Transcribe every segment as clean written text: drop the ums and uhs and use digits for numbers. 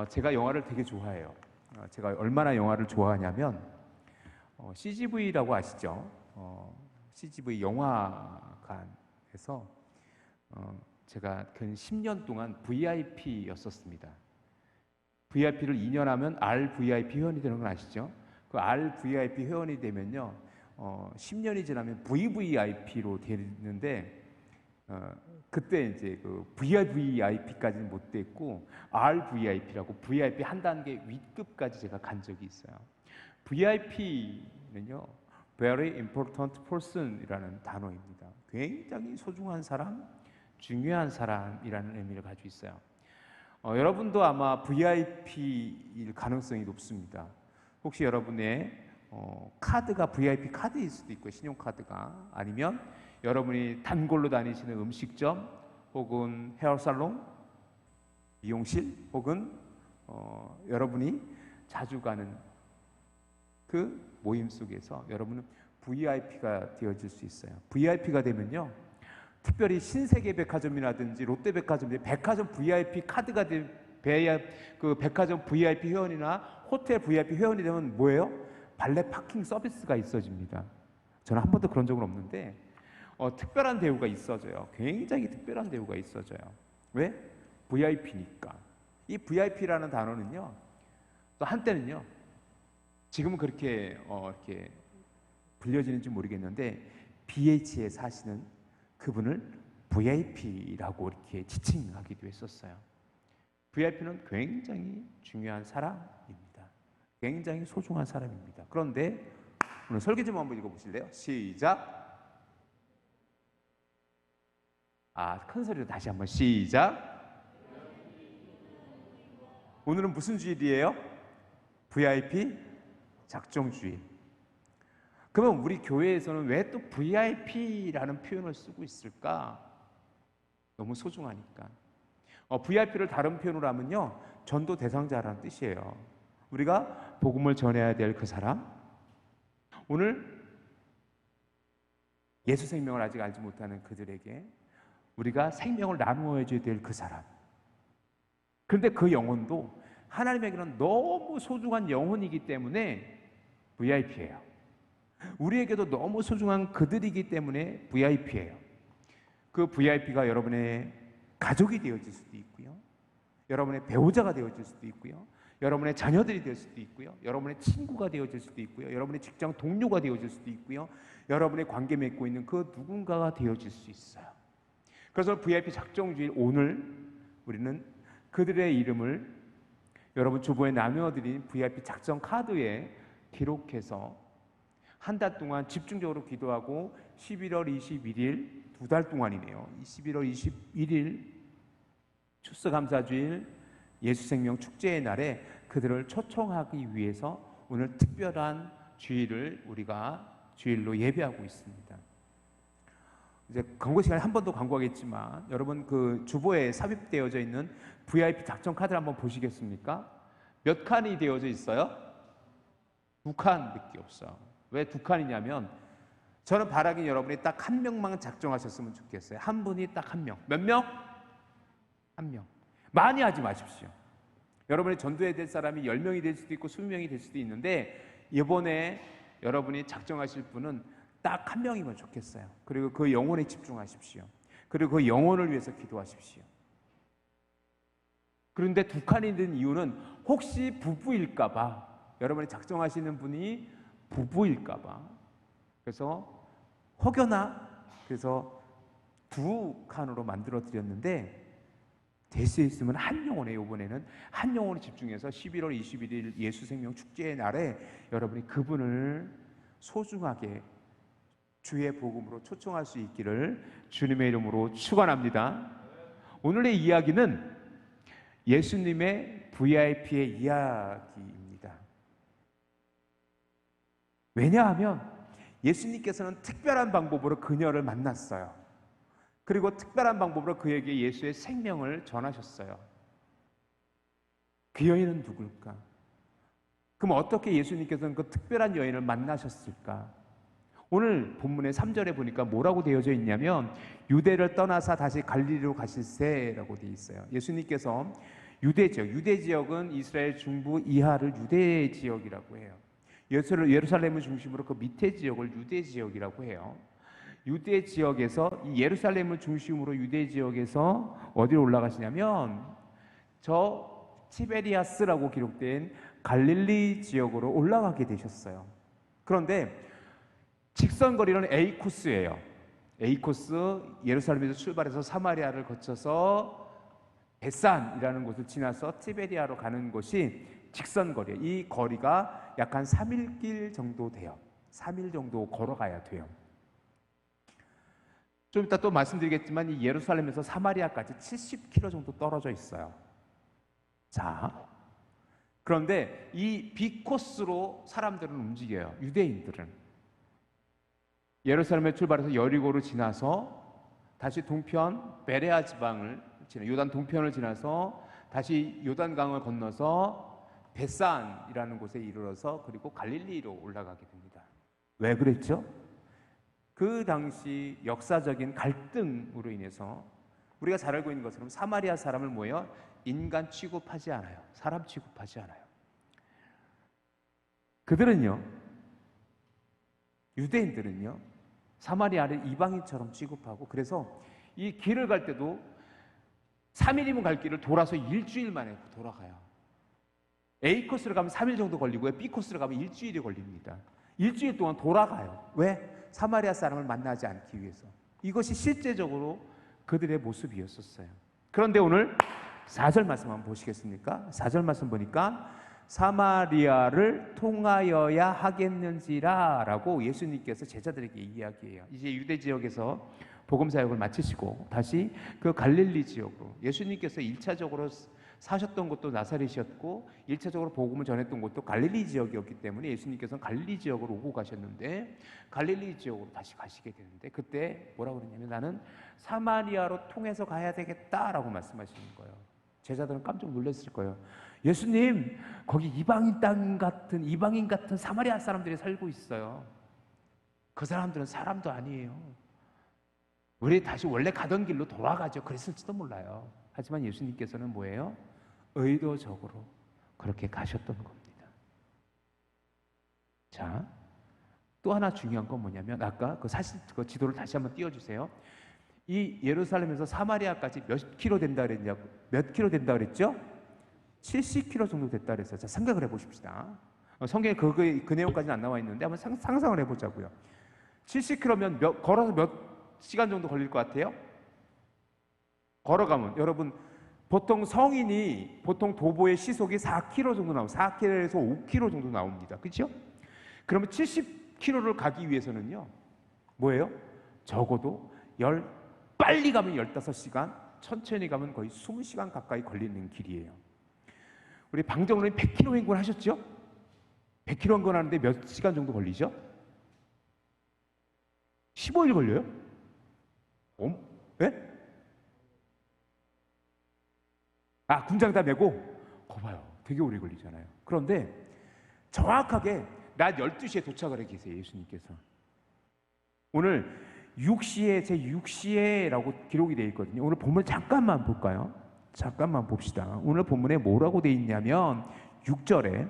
제가 영화를 되게 좋아해요. 제가 얼마나 영화를 좋아하냐면 CGV라고 아시죠? CGV 영화관에서 제가 근 10년 동안 VIP였었습니다. VIP를 2년 하면 RVIP 회원이 되는 건 아시죠? 그 RVIP 회원이 되면요, 10년이 지나면 VVIP로 되는데 그때 이제 그 VVIP까지는 못 됐고 RVIP라고 VIP 한 단계 윗급까지 제가 간 적이 있어요. VIP는요, Very Important Person이라는 단어입니다. 굉장히 소중한 사람, 중요한 사람이라는 의미를 가지고 있어요. 여러분도 아마 VIP일 가능성이 높습니다. 혹시 여러분의 카드가 VIP 카드일 수도 있고, 신용카드가, 아니면 여러분이 단골로 다니시는 음식점 혹은 헤어살롱, 미용실, 혹은 여러분이 자주 가는 그 모임 속에서 여러분은 VIP가 되어질 수 있어요. VIP가 되면요, 특별히 신세계백화점이라든지 롯데백화점, 백화점 VIP 카드가 그 백화점 VIP 회원이나 호텔 VIP 회원이 되면 뭐예요? 발레 파킹 서비스가 있어집니다. 저는 한 번도 그런 적은 없는데 특별한 대우가 있어져요. 굉장히 특별한 대우가 있어져요. 왜? VIP니까. 이 VIP라는 단어는요, 또 한때는요, 지금은 그렇게 이렇게 불려지는지 모르겠는데 BH에 사시는 그분을 VIP라고 이렇게 지칭하기도 했었어요. VIP는 굉장히 중요한 사람입니다. 굉장히 소중한 사람입니다. 그런데 오늘 설교 좀 한번 읽어보실래요? 시작. 큰 소리로 다시 한번 시작. 오늘은 무슨 주일이에요? VIP 작정주일. 그러면 우리 교회에서는 왜 또 VIP라는 표현을 쓰고 있을까? 너무 소중하니까. VIP를 다른 표현으로 하면요, 전도 대상자라는 뜻이에요. 우리가 복음을 전해야 될 그 사람, 오늘 예수 생명을 아직 알지 못하는 그들에게 우리가 생명을 나누어 줘야 될 그 사람. 그런데 그 영혼도 하나님에게는 너무 소중한 영혼이기 때문에 VIP예요. 우리에게도 너무 소중한 그들이기 때문에 VIP예요. 그 VIP가 여러분의 가족이 되어질 수도 있고요, 여러분의 배우자가 되어질 수도 있고요, 여러분의 자녀들이 될 수도 있고요, 여러분의 친구가 되어질 수도 있고요, 여러분의 직장 동료가 되어질 수도 있고요, 여러분의 관계 맺고 있는 그 누군가가 되어질 수 있어요. 그래서 VIP 작정주일 오늘 우리는 그들의 이름을 여러분 주보에 나누어드린 VIP 작정 카드에 기록해서 한 달 동안 집중적으로 기도하고 11월 21일, 2달 동안이네요. 11월 21일 추수감사주일 예수생명 축제의 날에 그들을 초청하기 위해서 오늘 특별한 주일을 우리가 주일로 예배하고 있습니다. 이제 광고 시간에 한 번 더 광고하겠지만 여러분 그 주보에 삽입되어져 있는 VIP 작정 카드를 한번 보시겠습니까? 몇 칸이 되어져 있어요? 2칸밖에 없어요. 왜 2칸이냐면 저는 바라긴 여러분이 딱 한 명만 작정하셨으면 좋겠어요. 한 분이 딱 한 명. 몇 명? 한 명. 많이 하지 마십시오. 여러분이 전도해야 될 사람이 10명이 될 수도 있고 20명이 될 수도 있는데 이번에 여러분이 작정하실 분은 딱 한 명이면 좋겠어요. 그리고 그 영혼에 집중하십시오. 그리고 그 영혼을 위해서 기도하십시오. 그런데 2칸이 된 이유는 혹시 부부일까봐, 여러분이 작정하시는 분이 부부일까봐, 그래서 혹여나 그래서 2칸으로 만들어 드렸는데 될 수 있으면 한 영혼에, 이번에는 한 영혼에 집중해서 11월 21일 예수생명 축제의 날에 여러분이 그분을 소중하게 주의 복음으로 초청할 수 있기를 주님의 이름으로 축원합니다. 오늘의 이야기는 예수님의 VIP의 이야기입니다. 왜냐하면 예수님께서는 특별한 방법으로 그녀를 만났어요. 그리고 특별한 방법으로 그에게 예수의 생명을 전하셨어요. 그 여인은 누굴까? 그럼 어떻게 예수님께서는 그 특별한 여인을 만나셨을까? 오늘 본문의 3절에 보니까 뭐라고 되어져 있냐면 유대를 떠나사 다시 갈릴리로 가실새라고 되어 있어요. 예수님께서 유대 지역은 이스라엘 중부 이하를 유대 지역이라고 해요. 예루살렘을 중심으로 그 밑에 지역을 유대 지역이라고 해요. 유대 지역에서 이 예루살렘을 중심으로 유대 지역에서 어디로 올라가시냐면 저 티베리아스라고 기록된 갈릴리 지역으로 올라가게 되셨어요. 그런데 직선 거리는 A 코스예요. A 코스, 예루살렘에서 출발해서 사마리아를 거쳐서 베산이라는 곳을 지나서 티베리아로 가는 곳이 직선 거리예요. 이 거리가 약 한 3일 정도 돼요. 3일 정도 걸어가야 돼요. 좀 이따 또 말씀드리겠지만 이 예루살렘에서 사마리아까지 70km 정도 떨어져 있어요. 자, 그런데 이 B 코스로 사람들은 움직여요. 유대인들은 예루살렘에 출발해서 여리고를 지나서 다시 동편 베레아 지방을 지나 요단 동편을 지나서 다시 요단강을 건너서 베산이라는 곳에 이르러서 그리고 갈릴리로 올라가게 됩니다. 왜 그랬죠? 그 당시 역사적인 갈등으로 인해서 우리가 잘 알고 있는 것처럼 사마리아 사람을 모여 인간 취급하지 않아요. 사람 취급하지 않아요. 그들은요, 유대인들은요, 사마리아를 이방인처럼 취급하고, 그래서 이 길을 갈 때도 3일이면 갈 길을 돌아서 일주일 만에 돌아가요. A 코스로 가면 3일 정도 걸리고요, B 코스로 가면 일주일이 걸립니다. 일주일 동안 돌아가요. 왜? 사마리아 사람을 만나지 않기 위해서. 이것이 실제적으로 그들의 모습이었었어요. 그런데 오늘 4절 말씀 한번 보시겠습니까? 4절 말씀 보니까 사마리아를 통하여야 하겠는지라 라고 예수님께서 제자들에게 이야기해요. 이제 유대 지역에서 복음 사역을 마치시고 다시 그 갈릴리 지역으로, 예수님께서 1차적으로 사셨던 곳도 나사렛이었고 1차적으로 복음을 전했던 곳도 갈릴리 지역이었기 때문에 예수님께서는 갈릴리 지역으로 오고 가셨는데 갈릴리 지역으로 다시 가시게 되는데, 그때 뭐라고 그러냐면 나는 사마리아로 통해서 가야 되겠다라고 말씀하시는 거예요. 제자들은 깜짝 놀랐을 거예요. 예수님, 거기 이방인 같은 사마리아 사람들이 살고 있어요. 그 사람들은 사람도 아니에요. 우리 다시 원래 가던 길로 돌아가죠. 그랬을지도 몰라요. 하지만 예수님께서는 뭐예요? 의도적으로 그렇게 가셨던 겁니다. 자, 또 하나 중요한 건 뭐냐면 아까 그 지도를 다시 한번 띄워주세요. 이 예루살렘에서 사마리아까지 몇 킬로 된다 그랬냐고, 몇 킬로 된다 그랬죠? 70킬로 정도 됐다 그랬어요. 자, 생각을 해보십시다. 성경에 그 내용까지는 안 나와 있는데 한번 상상을 해보자고요. 70킬로면 걸어서 몇 시간 정도 걸릴 것 같아요? 걸어가면 여러분 보통 성인이 보통 도보의 시속이 4km 정도 나옵니다. 4km에서 5km 정도 나옵니다. 그렇죠? 그러면 70km를 가기 위해서는요, 뭐예요? 적어도 빨리 가면 15시간, 천천히 가면 거의 20시간 가까이 걸리는 길이에요. 우리 방정론이 100km 행군하셨죠? 100km 행군하는데 몇 시간 정도 걸리죠? 15일 걸려요? 네? 군장 다 메고? 거 봐요. 되게 오래 걸리잖아요. 그런데 정확하게 낮 12시에 도착을 해 계세요. 예수님께서. 오늘 6시에 제 6시에라고 기록이 되어 있거든요. 오늘 본문 잠깐만 볼까요? 잠깐만 봅시다. 오늘 본문에 뭐라고 되어 있냐면 6절에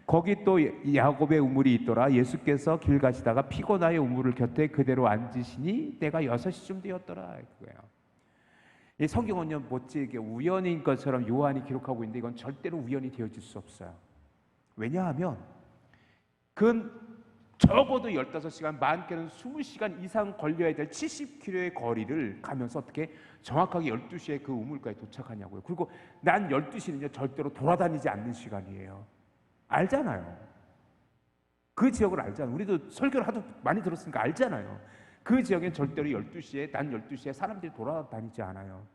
거기 또 야곱의 우물이 있더라. 예수께서 길 가시다가 피곤하여 우물을 곁에 그대로 앉으시니 때가 6시쯤 되었더라. 그거예요. 이 성경은요, 이게 우연인 것처럼 요한이 기록하고 있는데 이건 절대로 우연이 되어질 수 없어요. 왜냐하면 그건 적어도 15시간, 많게는 20시간 이상 걸려야 될 70km의 거리를 가면서 어떻게 정확하게 12시에 그 우물가에 도착하냐고요. 그리고 난 12시는요 절대로 돌아다니지 않는 시간이에요. 알잖아요. 그 지역을 알잖아요. 우리도 설교를 하도 많이 들었으니까 알잖아요. 그 지역엔 절대로 12시에, 낮 12시에 사람들이 돌아다니지 않아요.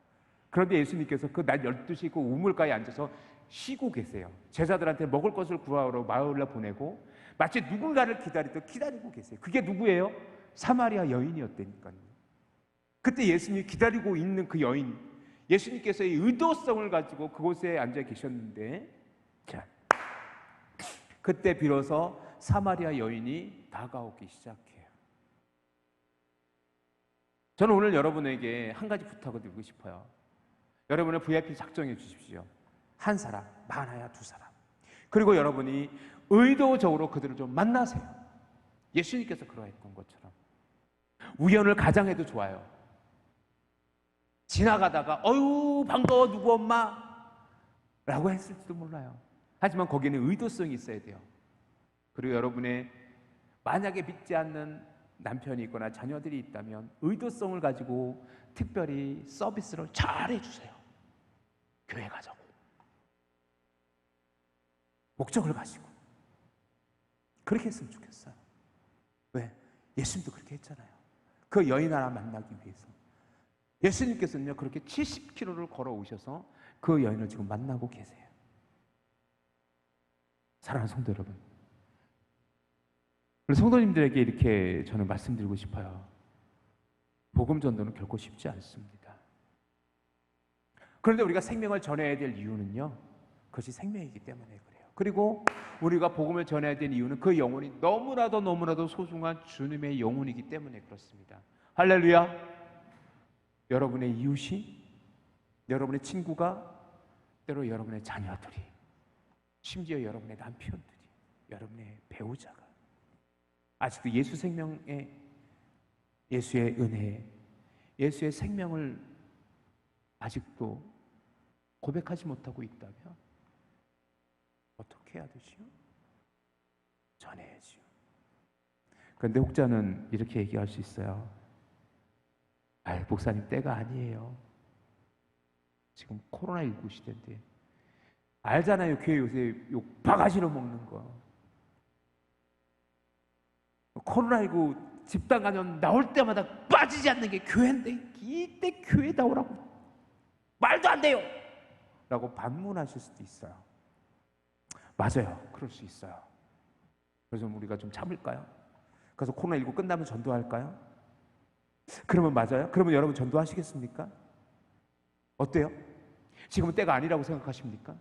그런데 예수님께서 그 낮 12시 그 우물가에 앉아서 쉬고 계세요. 제자들한테 먹을 것을 구하러 마을로 보내고 마치 누군가를 기다리듯 기다리고 계세요. 그게 누구예요? 사마리아 여인이었다니까요. 그때 예수님이 기다리고 있는 그 여인, 예수님께서의 의도성을 가지고 그곳에 앉아 계셨는데, 자, 그때 비로소 사마리아 여인이 다가오기 시작해요. 저는 오늘 여러분에게 한 가지 부탁을 드리고 싶어요. 여러분의 VIP 작정해 주십시오. 한 사람, 많아야 두 사람. 그리고 여러분이 의도적으로 그들을 좀 만나세요. 예수님께서 그러했던 것처럼. 우연을 가장해도 좋아요. 지나가다가 어유 반가워 누구 엄마 라고 했을지도 몰라요. 하지만 거기에는 의도성이 있어야 돼요. 그리고 여러분의 만약에 믿지 않는 남편이 있거나 자녀들이 있다면 의도성을 가지고 특별히 서비스를 잘 해주세요. 교회 가자고, 목적을 가지고 그렇게 했으면 좋겠어요. 왜? 예수님도 그렇게 했잖아요. 그 여인 하나 만나기 위해서. 예수님께서는요 그렇게 70km를 걸어오셔서 그 여인을 지금 만나고 계세요. 사랑하는 성도 여러분, 성도님들에게 이렇게 저는 말씀드리고 싶어요. 복음 전도는 결코 쉽지 않습니다. 그런데 우리가 생명을 전해야 될 이유는요, 그것이 생명이기 때문에 그래요. 그리고 우리가 복음을 전해야 될 이유는 그 영혼이 너무나도 소중한 주님의 영혼이기 때문에 그렇습니다. 할렐루야. 여러분의 이웃이, 여러분의 친구가, 때로 여러분의 자녀들이, 심지어 여러분의 남편들이, 여러분의 배우자가 아직도 예수 생명에, 예수의 은혜에, 예수의 생명을 아직도 고백하지 못하고 있다면 어떻게 해야 되지요? 전해야지요. 그런데 혹자는 이렇게 얘기할 수 있어요. 목사님 때가 아니에요. 지금 코로나19 시대인데. 알잖아요. 교회 요새 욕 바가지로 먹는 거. 코로나19 집단 감염 나올 때마다 빠지지 않는 게 교회인데 이때 교회 나오라고 말도 안 돼요 라고 반문하실 수도 있어요. 맞아요. 그럴 수 있어요. 그래서 우리가 좀 참을까요? 그래서 코로나19 끝나면 전도할까요? 그러면 맞아요? 그러면 여러분 전도하시겠습니까? 어때요? 지금은 때가 아니라고 생각하십니까?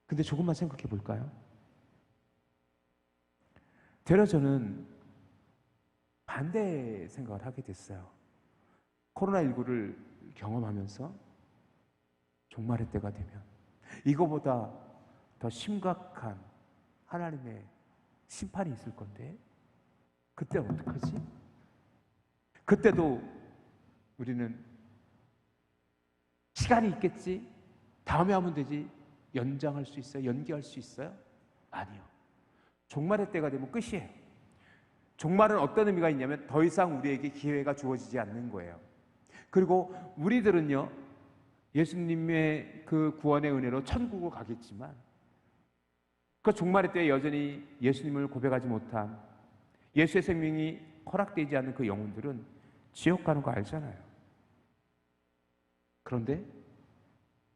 근데 조금만 생각해 볼까요? 되려 저는 반대 생각을 하게 됐어요. 코로나19를 경험하면서 종말의 때가 되면 이거보다 더 심각한 하나님의 심판이 있을 건데 그때 어떡하지? 그때도 우리는 시간이 있겠지? 다음에 하면 되지? 연장할 수 있어요? 연기할 수 있어요? 아니요. 종말의 때가 되면 끝이에요. 종말은 어떤 의미가 있냐면 더 이상 우리에게 기회가 주어지지 않는 거예요. 그리고 우리들은요, 예수님의 그 구원의 은혜로 천국을 가겠지만 그 종말의 때에 여전히 예수님을 고백하지 못한, 예수의 생명이 허락되지 않는 그 영혼들은 지옥 가는 거 알잖아요. 그런데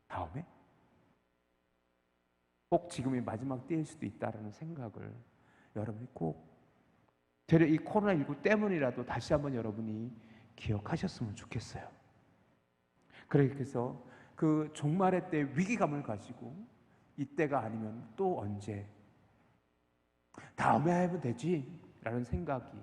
다음에 꼭 지금이 마지막 때일 수도 있다는 생각을 여러분이 꼭 되려 이 코로나19 때문이라도 다시 한번 여러분이 기억하셨으면 좋겠어요. 그래서 그 종말의 때 위기감을 가지고 이때가 아니면 또 언제, 다음에 하면 되지 라는 생각이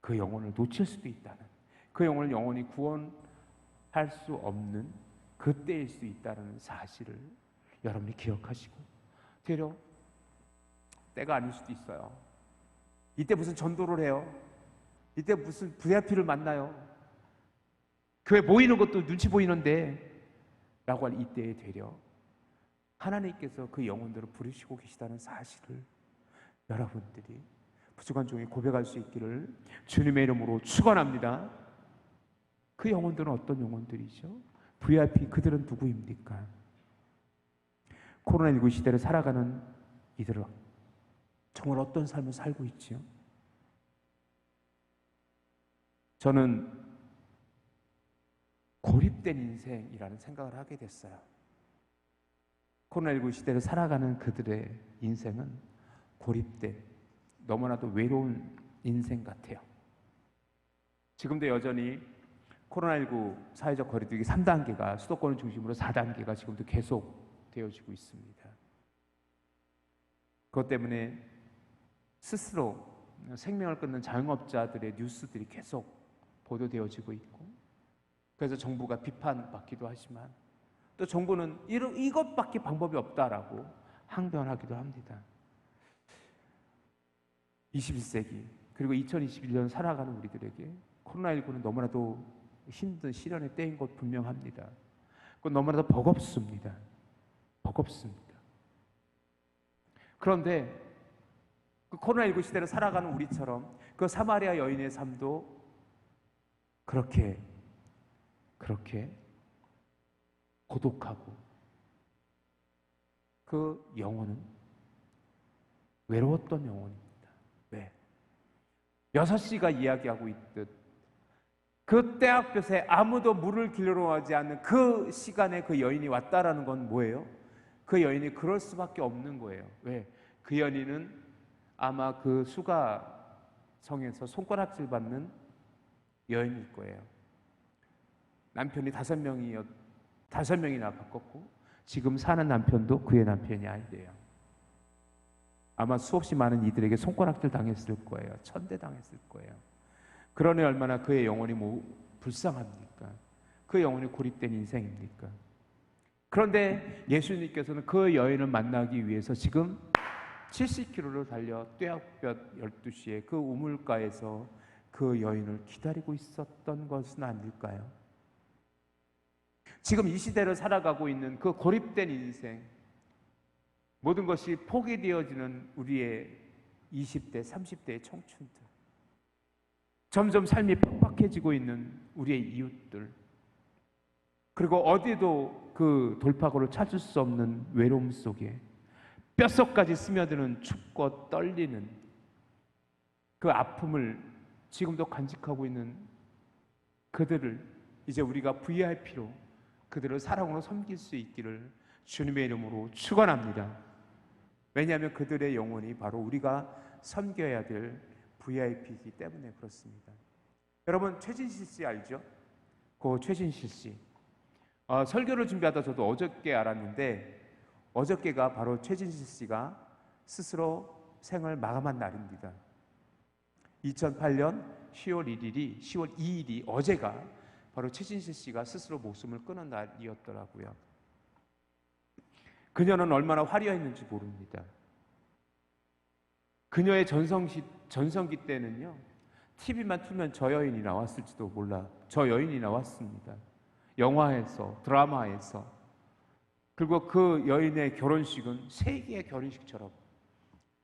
그 영혼을 놓칠 수도 있다는, 그 영혼을 영원히 구원할 수 없는 그때일 수 있다는 사실을 여러분이 기억하시고, 되려 때가 아닐 수도 있어요. 이때 무슨 전도를 해요? 이때 무슨 VIP를 만나요? 교회 모이는 것도 눈치 보이는데 라고 할 이때에 되려 하나님께서 그 영혼들을 부르시고 계시다는 사실을 여러분들이 부족한 종이 고백할 수 있기를 주님의 이름으로 축원합니다. 그 영혼들은 어떤 영혼들이죠? VIP, 그들은 누구입니까? 코로나19 시대를 살아가는 이들은 정말 어떤 삶을 살고 있지요? 저는 고립된 인생이라는 생각을 하게 됐어요. 코로나19 시대를 살아가는 그들의 인생은 고립된, 너무나도 외로운 인생 같아요. 지금도 여전히 코로나19 사회적 거리두기 3단계가 수도권을 중심으로 4단계가 지금도 계속 되어지고 있습니다. 그것 때문에 스스로 생명을 끊는 자영업자들의 뉴스들이 계속 보도되어지고 있고, 그래서 정부가 비판받기도 하지만 또 정부는 이것밖에 방법이 없다라고 항변하기도 합니다. 21세기 그리고 2021년 살아가는 우리들에게 코로나19는 너무나도 힘든 시련의 때인 것 분명합니다. 그건 너무나도 버겁습니다. 버겁습니다. 그런데 그 코로나19 시대를 살아가는 우리처럼 그 사마리아 여인의 삶도 그렇게 고독하고 그 영혼은 외로웠던 영혼입니다. 왜? 6시가 이야기하고 있듯 그 떼약볕에 아무도 물을 길러 하지 않는 그 시간에 그 여인이 왔다라는 건 뭐예요? 그 여인이 그럴 수밖에 없는 거예요. 왜? 그 여인은 아마 그 수가성에서 손가락질 받는 여인일 거예요. 남편이 5명이나 바꿨고 지금 사는 남편도 그의 남편이 아니래요. 아마 수없이 많은 이들에게 손가락질 당했을 거예요. 천대당했을 거예요. 그러니 얼마나 그의 영혼이 불쌍합니까? 그 영혼이 고립된 인생입니까? 그런데 예수님께서는 그 여인을 만나기 위해서 지금 70km를 달려 떼약볕 12시에 그 우물가에서 그 여인을 기다리고 있었던 것은 아닐까요? 지금 이 시대를 살아가고 있는 그 고립된 인생, 모든 것이 포기되어지는 우리의 20대, 30대의 청춘들, 점점 삶이 팍팍해지고 있는 우리의 이웃들, 그리고 어디도 그 돌파구를 찾을 수 없는 외로움 속에 뼛속까지 스며드는 춥고 떨리는 그 아픔을 지금도 간직하고 있는 그들을 이제 우리가 VIP로 그들을 사랑으로 섬길 수 있기를 주님의 이름으로 축원합니다. 왜냐하면 그들의 영혼이 바로 우리가 섬겨야 될 VIP이기 때문에 그렇습니다. 여러분 최진실 씨 알죠? 그 최진실 씨 설교를 준비하다 저도 어저께 알았는데 어저께가 바로 최진실 씨가 스스로 생을 마감한 날입니다. 2008년 10월 2일이 어제가 바로 최진실 씨가 스스로 목숨을 끊은 날이었더라고요. 그녀는 얼마나 화려했는지 모릅니다. 그녀의 전성기 때는요, TV만 틀면 저 여인이 나왔을지도 몰라. 저 여인이 나왔습니다. 영화에서, 드라마에서. 그리고 그 여인의 결혼식은 세계의 결혼식처럼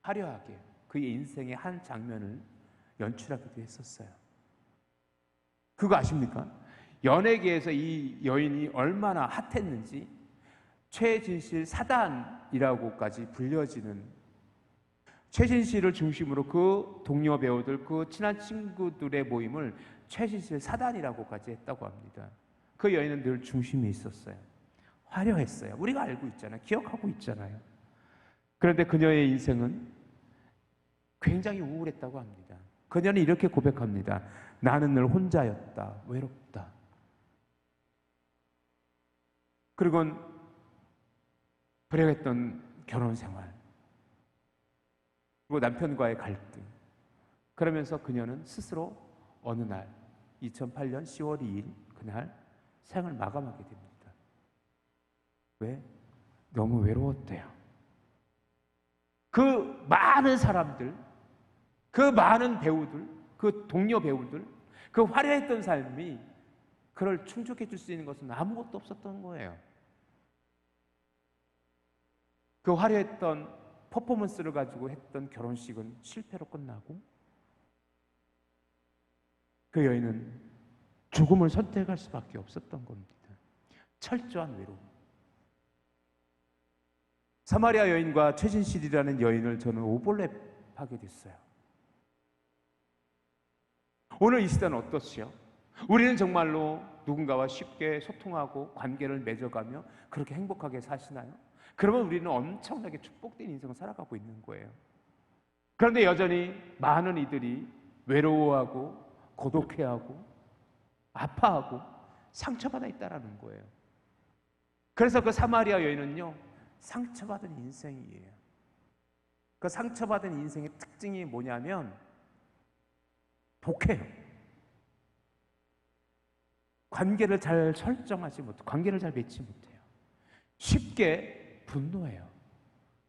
화려하게 그의 인생의 한 장면을 연출하기도 했었어요. 그거 아십니까? 연예계에서 이 여인이 얼마나 핫했는지 최진실 사단이라고까지 불려지는, 최진실을 중심으로 그 동료 배우들, 그 친한 친구들의 모임을 최진실 사단이라고까지 했다고 합니다. 그 여인은 늘 중심에 있었어요. 화려했어요. 우리가 알고 있잖아요. 기억하고 있잖아요. 그런데 그녀의 인생은 굉장히 우울했다고 합니다. 그녀는 이렇게 고백합니다. 나는 늘 혼자였다. 외롭다. 그리고 불행했던 결혼생활, 그리고 남편과의 갈등. 그러면서 그녀는 스스로 어느 날 2008년 10월 2일 그날 생을 마감하게 됩니다. 왜? 너무 외로웠대요. 그 많은 사람들, 그 많은 배우들, 그 동료 배우들, 그 화려했던 삶이 그를 충족해 줄 수 있는 것은 아무것도 없었던 거예요. 그 화려했던 퍼포먼스를 가지고 했던 결혼식은 실패로 끝나고 그 여인은 죽음을 선택할 수밖에 없었던 겁니다. 철저한 외로움. 사마리아 여인과 최진실이라는 여인을 저는 오버랩하게 됐어요. 오늘 이 시대는 어떻지요? 우리는 정말로 누군가와 쉽게 소통하고 관계를 맺어가며 그렇게 행복하게 사시나요? 그러면 우리는 엄청나게 축복된 인생을 살아가고 있는 거예요. 그런데 여전히 많은 이들이 외로워하고 고독해하고 아파하고 상처받아 있다는 거예요. 그래서 그 사마리아 여인은요, 상처받은 인생이에요. 그 상처받은 인생의 특징이 뭐냐면 독해요. 관계를 잘 설정하지 못해요. 관계를 잘 맺지 못해요. 쉽게 분노해요.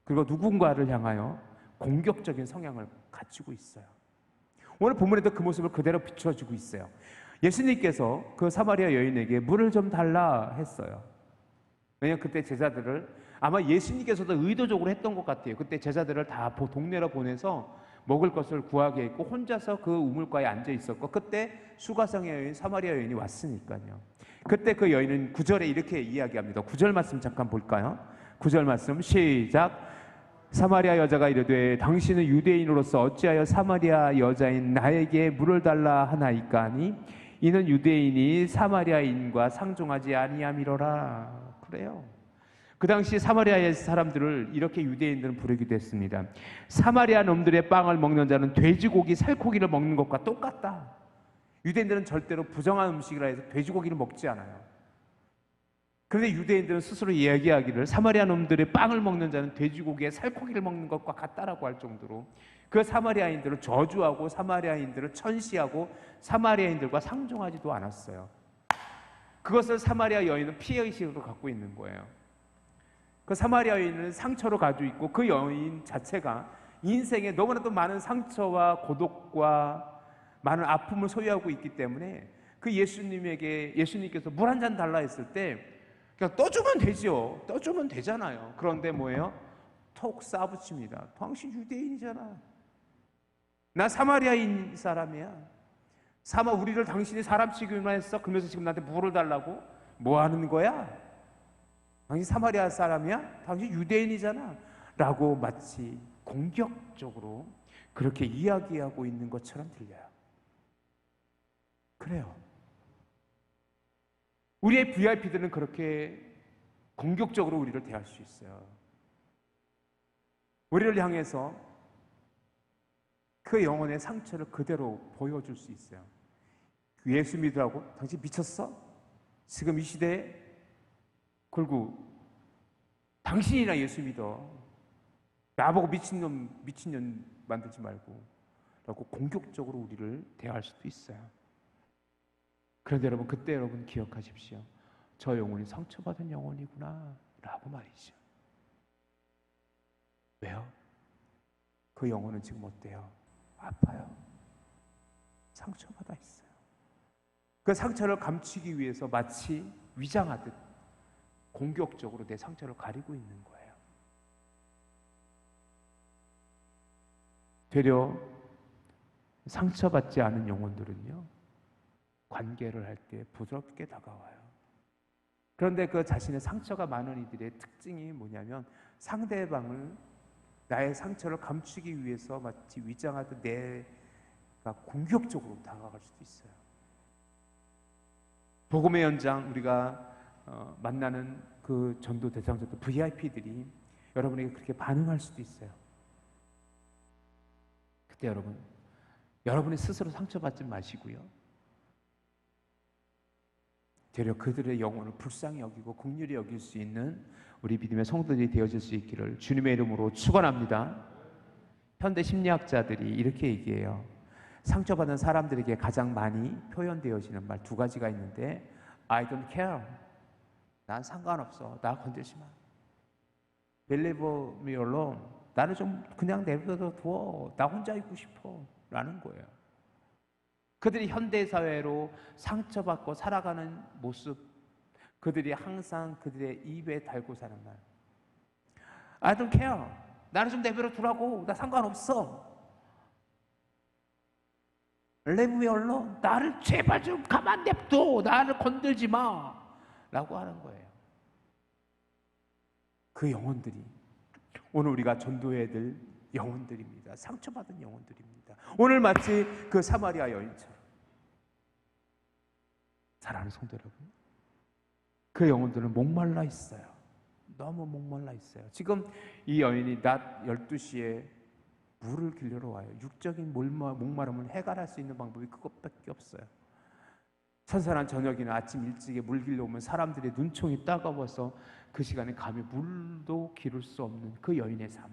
그리고 누군가를 향하여 공격적인 성향을 가지고 있어요. 오늘 본문에도 그 모습을 그대로 비춰주고 있어요. 예수님께서 그 사마리아 여인에게 물을 좀 달라 했어요. 왜냐하면 그때 제자들을, 아마 예수님께서도 의도적으로 했던 것 같아요. 그때 제자들을 다 동네로 보내서 먹을 것을 구하게 했고 혼자서 그 우물가에 앉아 있었고, 그때 수가성의 여인 사마리아 여인이 왔으니까요. 그때 그 여인은 9절에 이렇게 이야기합니다. 9절 말씀 잠깐 볼까요? 9절 말씀 시작. 사마리아 여자가 이르되 당신은 유대인으로서 어찌하여 사마리아 여자인 나에게 물을 달라 하나이까 하니 이는 유대인이 사마리아인과 상종하지 아니함이로라. 그래요. 그 당시 사마리아의 사람들을 이렇게 유대인들은 부르기도 했습니다. 사마리아 놈들의 빵을 먹는 자는 돼지고기, 살코기를 먹는 것과 똑같다. 유대인들은 절대로 부정한 음식이라 해서 돼지고기를 먹지 않아요. 그런데 유대인들은 스스로 이야기하기를 사마리아 놈들의 빵을 먹는 자는 돼지고기에 살코기를 먹는 것과 같다라고 할 정도로 그 사마리아인들을 저주하고 사마리아인들을 천시하고 사마리아인들과 상종하지도 않았어요. 그것을 사마리아 여인은 피해의식으로 갖고 있는 거예요. 그 사마리아 여인은 상처로 가지고 있고 그 여인 자체가 인생에 너무나도 많은 상처와 고독과 많은 아픔을 소유하고 있기 때문에 그 예수님께서 물 한 잔 달라 했을 때 그냥 떠주면 되죠. 떠주면 되잖아요. 그런데 뭐예요? 톡 싸붙입니다. 당신 유대인이잖아. 나 사마리아인 사람이야. 우리를 당신이 사람 취급만 했어? 그러면서 지금 나한테 물을 달라고? 뭐 하는 거야? 당신 사마리아 사람이야? 당신 유대인이잖아. 라고 마치 공격적으로 그렇게 이야기하고 있는 것처럼 들려요. 그래요. 우리의 VIP들은 그렇게 공격적으로 우리를 대할 수 있어요. 우리를 향해서 그 영혼의 상처를 그대로 보여줄 수 있어요. 예수 믿으라고? 당신 미쳤어? 지금 이 시대에 그리고 당신이나 예수 믿어. 나보고 미친년 만들지 말고 라고 공격적으로 우리를 대할 수도 있어요. 그런데 여러분, 그때 여러분 기억하십시오. 저 영혼이 상처받은 영혼이구나 라고 말이죠. 왜요? 그 영혼은 지금 어때요? 아파요. 상처받아 있어요. 그 상처를 감추기 위해서 마치 위장하듯 공격적으로 내 상처를 가리고 있는 거예요. 되려 상처받지 않은 영혼들은요, 관계를 할 때 부드럽게 다가와요. 그런데 그 자신의 상처가 많은 이들의 특징이 뭐냐면 상대방을, 나의 상처를 감추기 위해서 마치 위장하듯 내가 공격적으로 다가갈 수도 있어요. 복음의 현장, 우리가 만나는 그 전도 대상자들 VIP들이 여러분에게 그렇게 반응할 수도 있어요. 그때 여러분이 스스로 상처받지 마시고요, 되려 그들의 영혼을 불쌍히 여기고 긍휼히 여길 수 있는 우리 믿음의 성도들이 되어질 수 있기를 주님의 이름으로 축원합니다. 현대 심리학자들이 이렇게 얘기해요. 상처받은 사람들에게 가장 많이 표현되어지는 말 2가지가 있는데, I don't care. 난 상관없어. 나 건들지 마. Believe me alone. 나를 좀 그냥 내버려 두어. 나 혼자 있고 싶어. 라는 거예요. 그들이 현대사회로 상처받고 살아가는 모습, 그들이 항상 그들의 입에 달고 사는 말, I don't care. 나를 좀 내버려 두라고. 나 상관없어. Leave me alone. 나를 제발 좀 가만 냅둬. 나를 건들지 마. 라고 하는 거예요. 그 영혼들이 오늘 우리가 전도해야 될 영혼들입니다. 상처받은 영혼들입니다. 오늘 마치 그 사마리아 여인처럼. 사랑하는 성도 여러분, 그 영혼들은 목말라 있어요. 너무 목말라 있어요. 지금 이 여인이 낮 12시에 물을 길러러 와요. 육적인 목마름을 해결할 수 있는 방법이 그것밖에 없어요. 선선한 저녁이나 아침 일찍에 물 길러 오면 사람들의 눈총이 따가워서 그 시간에 감히 물도 기를 수 없는 그 여인의 삶,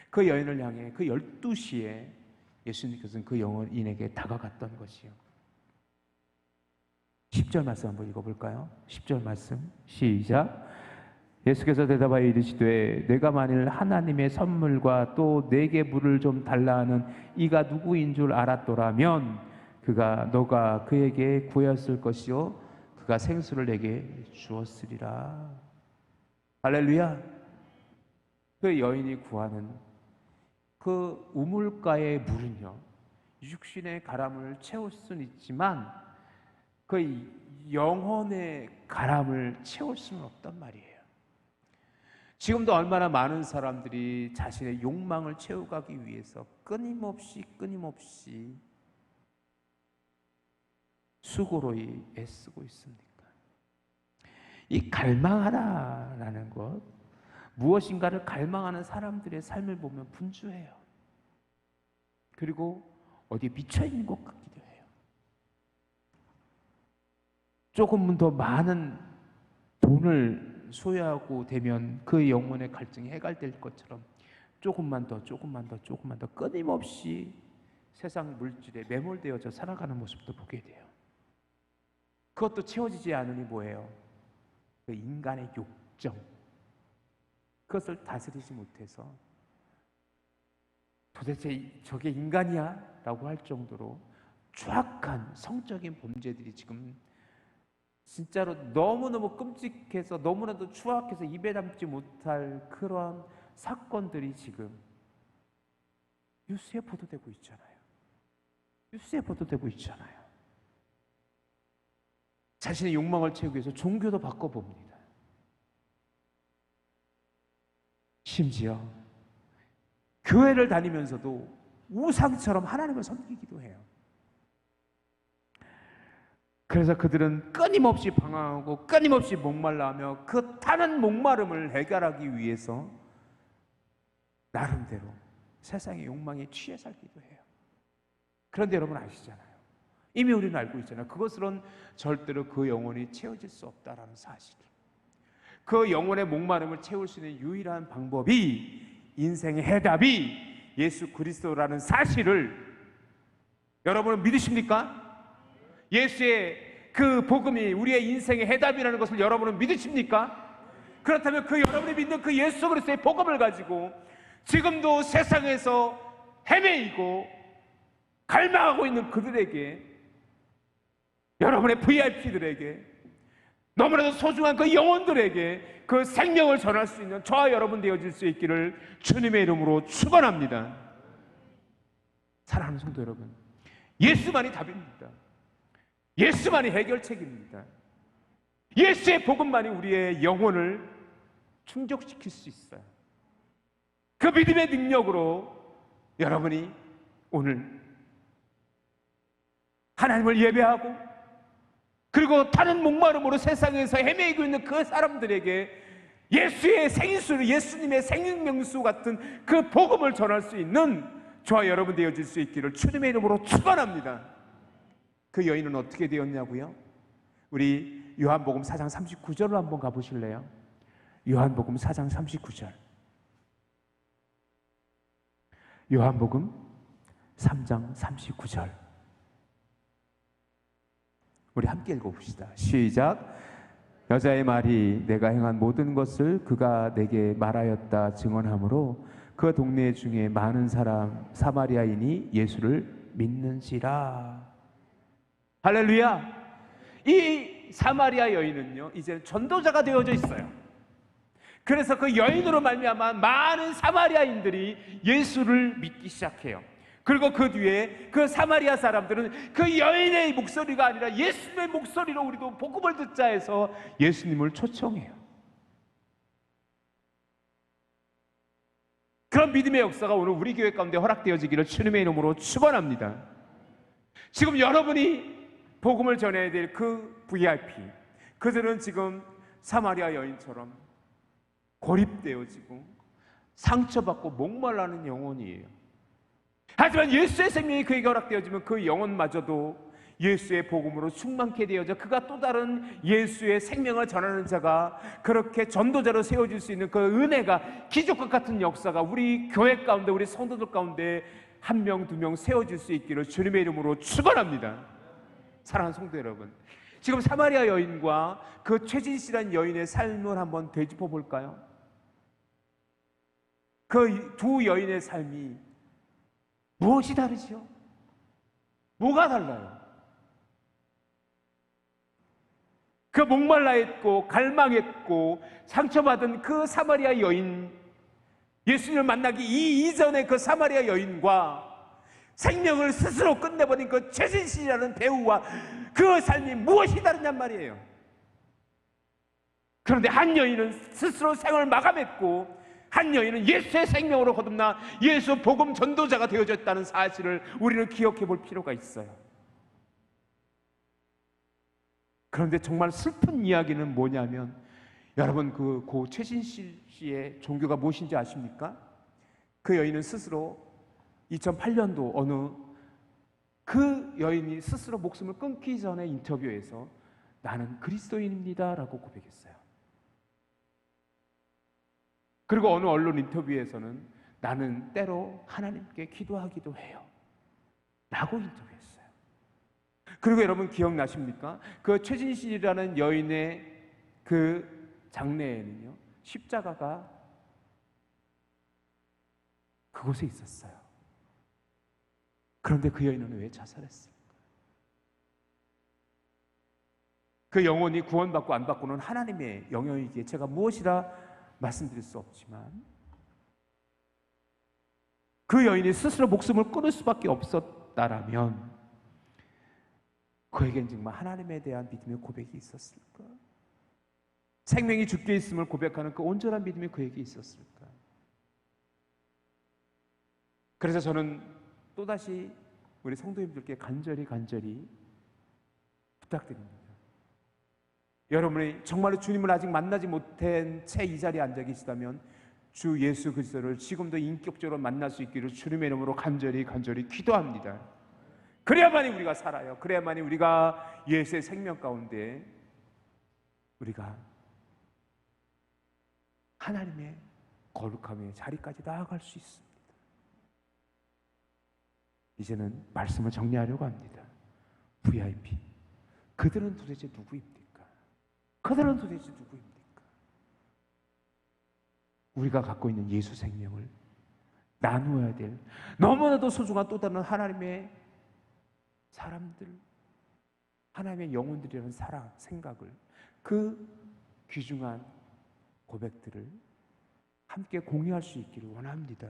그 여인을 향해 그 12시에 예수님께서는 그 여인에게 다가갔던 것이요. 10절 말씀 한번 읽어볼까요? 10절 말씀 시작. 예수께서 대답하여 이르시되 내가 만일 하나님의 선물과 또 내게 물을 좀 달라 하는 이가 누구인 줄 알았더라면 너가 그에게 구하였을 것이요 그가 생수를 내게 주었으리라. 할렐루야. 그 여인이 구하는 그 우물가의 물은요, 육신의 가람을 채울 수는 있지만 그 영혼의 가람을 채울 수는 없단 말이에요. 지금도 얼마나 많은 사람들이 자신의 욕망을 채워가기 위해서 끊임없이 수고로이 애쓰고 있습니까? 이 갈망하다라는 것, 무엇인가를 갈망하는 사람들의 삶을 보면 분주해요. 그리고 어디에 미쳐있는 것 같기도 해요. 조금은 더 많은 돈을 소유하고 되면 그 영혼의 갈증이 해결될 것처럼 조금만 더 끊임없이 세상 물질에 매몰되어져 살아가는 모습도 보게 돼요. 그것도 채워지지 않으니 뭐예요? 그 인간의 욕정, 그것을 다스리지 못해서 도대체 저게 인간이야? 라고 할 정도로 추악한 성적인 범죄들이 지금 진짜로 너무너무 끔찍해서 너무나도 추악해서 입에 담지 못할 그런 사건들이 지금 뉴스에 보도되고 있잖아요. 자신의 욕망을 채우기 위해서 종교도 바꿔봅니다. 심지어 교회를 다니면서도 우상처럼 하나님을 섬기기도 해요. 그래서 그들은 끊임없이 방황하고 끊임없이 목말라하며 그 타는 목마름을 해결하기 위해서 나름대로 세상의 욕망에 취해 살기도 해요. 그런데 여러분 아시잖아요. 이미 우리는 알고 있잖아요. 그것으로는 절대로 그 영혼이 채워질 수 없다라는 사실을. 그 영혼의 목마름을 채울 수 있는 유일한 방법이, 인생의 해답이 예수 그리스도라는 사실을 여러분은 믿으십니까? 예수의 그 복음이 우리의 인생의 해답이라는 것을 여러분은 믿으십니까? 그렇다면 그 여러분이 믿는 그 예수 그리스도의 복음을 가지고 지금도 세상에서 헤매이고 갈망하고 있는 그들에게, 여러분의 VIP들에게, 너무나도 소중한 그 영혼들에게 그 생명을 전할 수 있는 저와 여러분 되어질 수 있기를 주님의 이름으로 축원합니다. 사랑하는 성도 여러분, 예수만이 답입니다. 예수만이 해결책입니다. 예수의 복음만이 우리의 영혼을 충족시킬 수 있어요. 그 믿음의 능력으로 여러분이 오늘 하나님을 예배하고 그리고 타는 목마름으로 세상에서 헤매고 있는 그 사람들에게 예수의 생수, 예수님의 생명수 같은 그 복음을 전할 수 있는 저와 여러분 되어질 수 있기를 주님의 이름으로 축원합니다. 그 여인은 어떻게 되었냐고요? 우리 요한복음 4장 39절로 한번 가보실래요? 요한복음 4장 39절. 요한복음 3장 39절. 우리 함께 읽어봅시다. 시작. 여자의 말이 내가 행한 모든 것을 그가 내게 말하였다 증언하므로 그 동네 중에 많은 사마리아인이 예수를 믿는지라. 할렐루야. 이 사마리아 여인은요, 이제 전도자가 되어져 있어요. 그래서 그 여인으로 말미암아 많은 사마리아인들이 예수를 믿기 시작해요. 그리고 그 뒤에 그 사마리아 사람들은 그 여인의 목소리가 아니라 예수님의 목소리로 우리도 복음을 듣자 해서 예수님을 초청해요. 그런 믿음의 역사가 오늘 우리 교회 가운데 허락되어지기를 주님의 이름으로 축원합니다. 지금 여러분이 복음을 전해야 될 그 VIP, 그들은 지금 사마리아 여인처럼 고립되어지고 상처받고 목말라는 영혼이에요. 하지만 예수의 생명이 그에게 허락되어지면 그 영혼마저도 예수의 복음으로 충만케 되어져 그가 또 다른 예수의 생명을 전하는 자가, 그렇게 전도자로 세워질 수 있는 그 은혜가, 기적과 같은 역사가 우리 교회 가운데, 우리 성도들 가운데 한 명, 두 명 세워질 수 있기를 주님의 이름으로 축원합니다. 사랑하는 성도 여러분, 지금 사마리아 여인과 그 최진 씨라는 여인의 삶을 한번 되짚어 볼까요? 그 두 여인의 삶이 무엇이 다르지요? 뭐가 달라요? 그 목말라 했고 갈망했고 상처받은 그 사마리아 여인, 예수님을 만나기 이전의 그 사마리아 여인과 생명을 스스로 끝내버린 그 최진 씨라는 배우와 그 삶이 무엇이 다르냔 말이에요. 그런데 한 여인은 스스로 생을 마감했고 한 여인은 예수의 생명으로 거듭나 예수 복음 전도자가 되어졌다는 사실을 우리는 기억해 볼 필요가 있어요. 그런데 정말 슬픈 이야기는 뭐냐면, 여러분 고 최진실 씨의 종교가 무엇인지 아십니까? 그 여인은 스스로 2008년도 어느 그 여인이 스스로 목숨을 끊기 전에 인터뷰에서 나는 그리스도인입니다 라고 고백했어요. 그리고 어느 언론 인터뷰에서는 나는 때로 하나님께 기도하기도 해요 라고 인터뷰했어요. 그리고 여러분 기억나십니까? 그 최진실이라는 여인의 그 장례에는요, 십자가가 그곳에 있었어요. 그런데 그 여인은 왜 자살했을까? 그 영혼이 구원받고 안 받고는 하나님의 영역이기에 제가 무엇이라 말씀드릴 수 없지만, 그 여인이 스스로 목숨을 끊을 수밖에 없었다라면 그에겐 정말 하나님에 대한 믿음의 고백이 있었을까? 생명이 주께 있음을 고백하는 그 온전한 믿음이 그에게 있었을까? 그래서 저는 또다시 우리 성도님들께 간절히 부탁드립니다. 여러분이 정말로 주님을 아직 만나지 못한 채 이 자리에 앉아 계시다면 주 예수 그리스도를 지금도 인격적으로 만날 수 있기를 주님의 이름으로 간절히 기도합니다. 그래야만이 우리가 살아요. 그래야만이 우리가 예수의 생명 가운데 우리가 하나님의 거룩함의 자리까지 나아갈 수 있습니다. 이제는 말씀을 정리하려고 합니다. VIP, 그들은 도대체 누구입니까? 그들은 도대체 누구입니까? 우리가 갖고 있는 예수 생명을 나누어야 될 너무나도 소중한 또 다른 하나님의 사람들, 하나님의 영혼들이라는 사랑, 생각을, 그 귀중한 고백들을 함께 공유할 수 있기를 원합니다.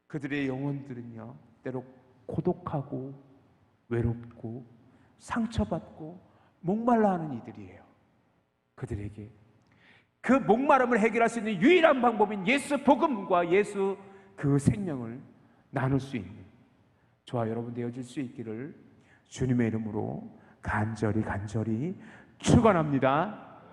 그들의 영혼들은요, 때로 고독하고 외롭고 상처받고 목말라하는 이들이에요. 그들에게 그 목마름을 해결할 수 있는 유일한 방법인 예수 복음과 예수 그 생명을 나눌 수 있는 저와 여러분 되어질 수 있기를 주님의 이름으로 간절히 축원합니다.